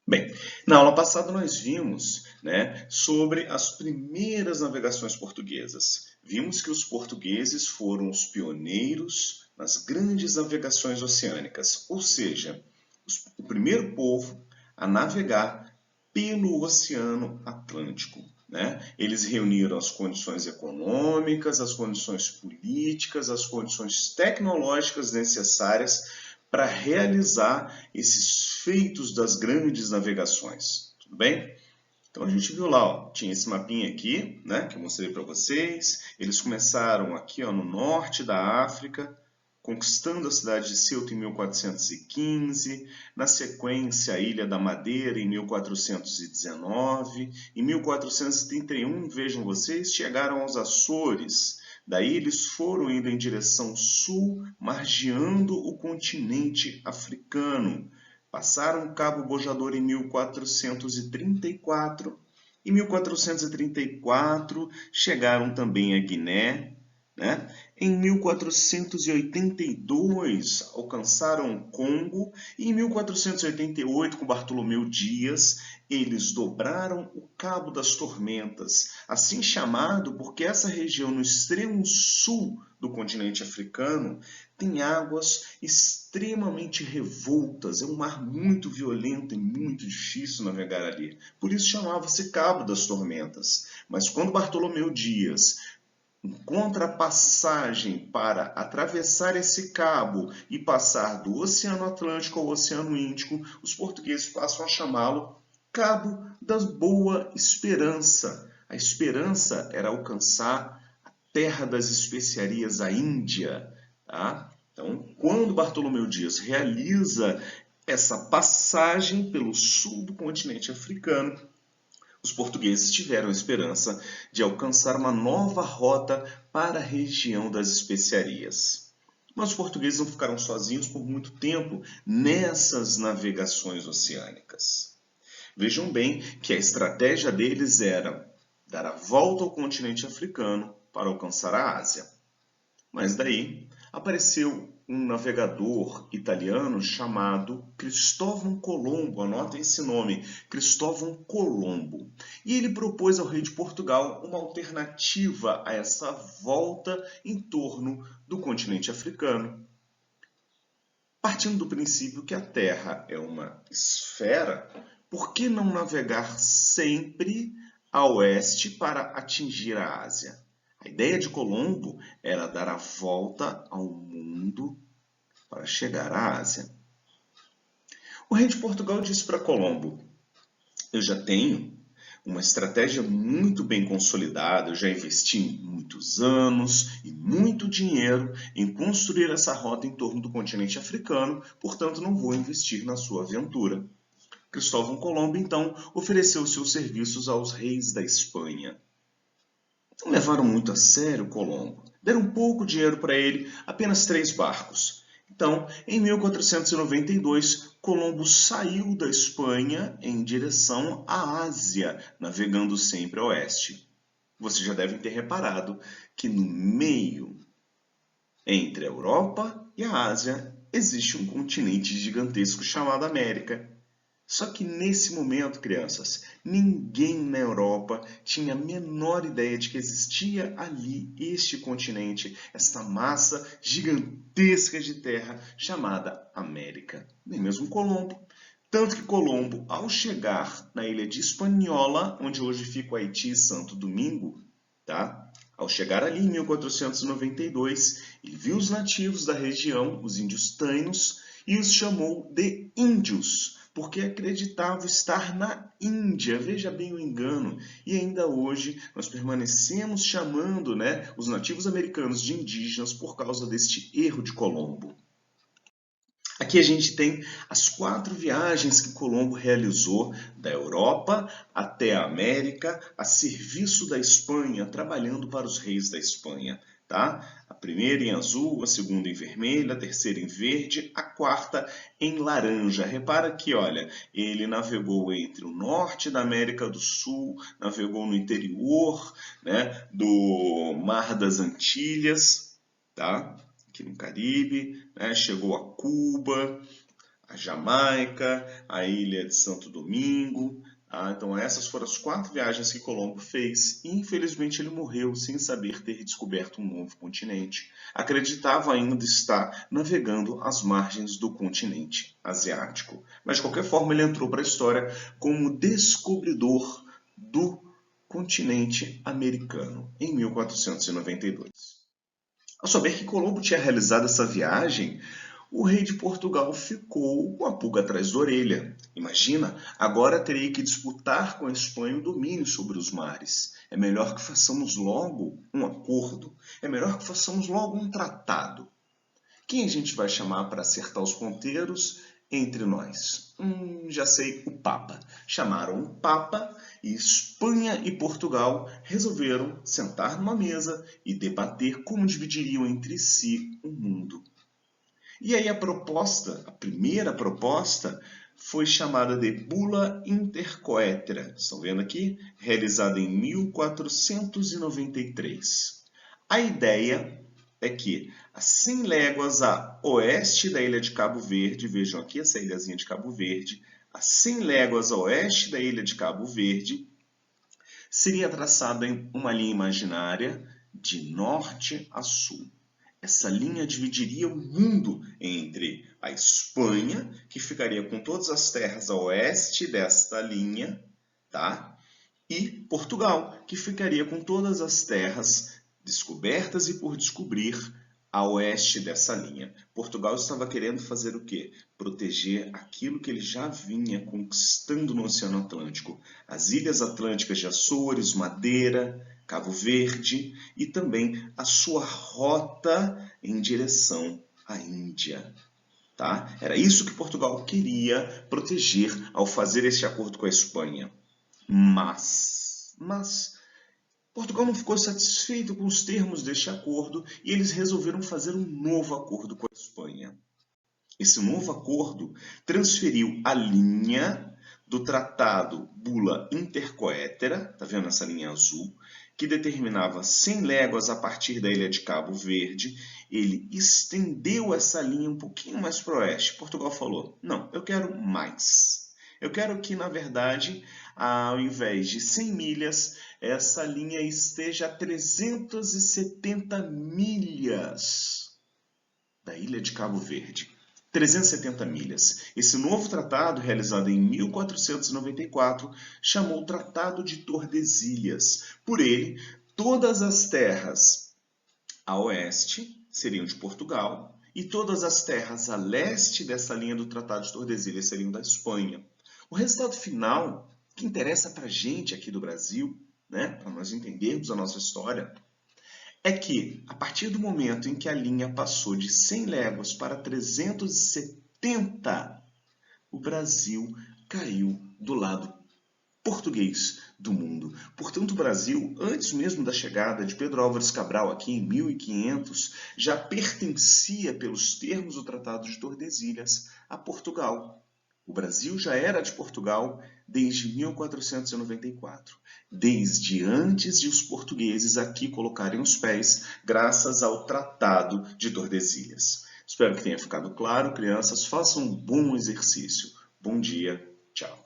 Bem, na aula passada nós vimos, sobre as primeiras navegações portuguesas. Vimos que os portugueses foram os pioneiros nas grandes navegações oceânicas, ou seja, o primeiro povo a navegar pelo Oceano Atlântico. Eles reuniram as condições econômicas, as condições políticas, as condições tecnológicas necessárias para realizar esses feitos das grandes navegações. Tudo bem? Então a gente viu lá, ó, tinha esse mapinha aqui, que eu mostrei para vocês. Eles começaram aqui, ó, no norte da África, conquistando a cidade de Ceuta em 1415, na sequência a Ilha da Madeira em 1419, em 1431, vejam vocês, chegaram aos Açores. Daí eles foram indo em direção sul, margeando o continente africano. Passaram Cabo Bojador em 1434. Em 1434 chegaram também a Guiné. Em 1482 alcançaram o Congo e em 1488, com Bartolomeu Dias, eles dobraram o Cabo das Tormentas, assim chamado porque essa região no extremo sul do continente africano tem águas extremamente revoltas, é um mar muito violento e muito difícil navegar ali. Por isso chamava-se Cabo das Tormentas. Mas quando Bartolomeu Dias encontra a passagem para atravessar esse cabo e passar do Oceano Atlântico ao Oceano Índico, os portugueses passam a chamá-lo Cabo da Boa Esperança. A esperança era alcançar a terra das especiarias, a Índia. Tá? Então, quando Bartolomeu Dias realiza essa passagem pelo sul do continente africano, os portugueses tiveram a esperança de alcançar uma nova rota para a região das especiarias. Mas os portugueses não ficaram sozinhos por muito tempo nessas navegações oceânicas. Vejam bem que a estratégia deles era dar a volta ao continente africano para alcançar a Ásia. Mas daí apareceu um navegador italiano chamado Cristóvão Colombo, anotem esse nome, Cristóvão Colombo. E ele propôs ao rei de Portugal uma alternativa a essa volta em torno do continente africano. Partindo do princípio que a Terra é uma esfera, por que não navegar sempre a oeste para atingir a Ásia? A ideia de Colombo era dar a volta ao mundo para chegar à Ásia. O rei de Portugal disse para Colombo: eu já tenho uma estratégia muito bem consolidada, eu já investi muitos anos e muito dinheiro em construir essa rota em torno do continente africano, portanto não vou investir na sua aventura. Cristóvão Colombo, então, ofereceu seus serviços aos reis da Espanha. Não levaram muito a sério Colombo. Deram pouco dinheiro para ele, apenas 3 barcos. Então, em 1492, Colombo saiu da Espanha em direção à Ásia, navegando sempre a oeste. Vocês já devem ter reparado que no meio entre a Europa e a Ásia existe um continente gigantesco chamado América. Só que nesse momento, crianças, ninguém na Europa tinha a menor ideia de que existia ali este continente, esta massa gigantesca de terra chamada América. Nem mesmo Colombo. Tanto que Colombo, ao chegar na ilha de Hispaniola, onde hoje fica o Haiti e Santo Domingo, tá? Ao chegar ali em 1492, ele viu os nativos da região, os índios tainos, e os chamou de índios, porque acreditava estar na Índia. Veja bem o engano. E ainda hoje nós permanecemos chamando, os nativos americanos de indígenas por causa deste erro de Colombo. Aqui a gente tem as 4 viagens que Colombo realizou da Europa até a América, a serviço da Espanha, trabalhando para os reis da Espanha. Tá? A primeira em azul, a segunda em vermelho, a terceira em verde, a quarta em laranja. Repara que, olha, ele navegou entre o norte da América do Sul, navegou no interior, do Mar das Antilhas, tá? Aqui no Caribe, chegou a Cuba, a Jamaica, a ilha de Santo Domingo. Então essas foram as 4 viagens que Colombo fez e infelizmente ele morreu sem saber ter descoberto um novo continente. Acreditava ainda estar navegando às margens do continente asiático. Mas de qualquer forma ele entrou para a história como descobridor do continente americano em 1492. Ao saber que Colombo tinha realizado essa viagem, o rei de Portugal ficou com a pulga atrás da orelha. Imagina, agora teria que disputar com a Espanha o domínio sobre os mares. É melhor que façamos logo um acordo. É melhor que façamos logo um tratado. Quem a gente vai chamar para acertar os ponteiros entre nós? Já sei, o Papa. Chamaram o Papa e Espanha e Portugal resolveram sentar numa mesa e debater como dividiriam entre si o mundo. E aí a primeira proposta, foi chamada de Bula Intercoetera. Estão vendo aqui? Realizada em 1493. A ideia é que a 100 léguas a oeste da ilha de Cabo Verde, vejam aqui essa ilhazinha de Cabo Verde, a 100 léguas a oeste da ilha de Cabo Verde, seria traçada em uma linha imaginária de norte a sul. Essa linha dividiria o mundo entre a Espanha, que ficaria com todas as terras a oeste desta linha, tá? E Portugal, que ficaria com todas as terras descobertas e por descobrir a oeste dessa linha. Portugal estava querendo fazer o quê? Proteger aquilo que ele já vinha conquistando no Oceano Atlântico. As ilhas atlânticas de Açores, Madeira, Cabo Verde e também a sua rota em direção à Índia. Tá? Era isso que Portugal queria proteger ao fazer este acordo com a Espanha. Mas Portugal não ficou satisfeito com os termos deste acordo e eles resolveram fazer um novo acordo com a Espanha. Esse novo acordo transferiu a linha do Tratado Bula Intercoetera, tá vendo essa linha azul, que determinava 100 léguas a partir da ilha de Cabo Verde. Ele estendeu essa linha um pouquinho mais para o oeste. Portugal falou, não, eu quero mais. Eu quero que, na verdade, ao invés de 100 milhas, essa linha esteja a 370 milhas da ilha de Cabo Verde. 370 milhas. Esse novo tratado, realizado em 1494, chamou Tratado de Tordesilhas. Por ele, todas as terras a oeste seriam de Portugal e todas as terras a leste dessa linha do Tratado de Tordesilhas seriam da Espanha. O resultado final, que interessa para a gente aqui do Brasil, né, para nós entendermos a nossa história, é que, a partir do momento em que a linha passou de 100 léguas para 370, o Brasil caiu do lado português do mundo. Portanto, o Brasil, antes mesmo da chegada de Pedro Álvares Cabral aqui em 1500, já pertencia, pelos termos do Tratado de Tordesilhas, a Portugal. O Brasil já era de Portugal desde 1494, desde antes de os portugueses aqui colocarem os pés, graças ao Tratado de Tordesilhas. Espero que tenha ficado claro, crianças, façam um bom exercício. Bom dia, tchau.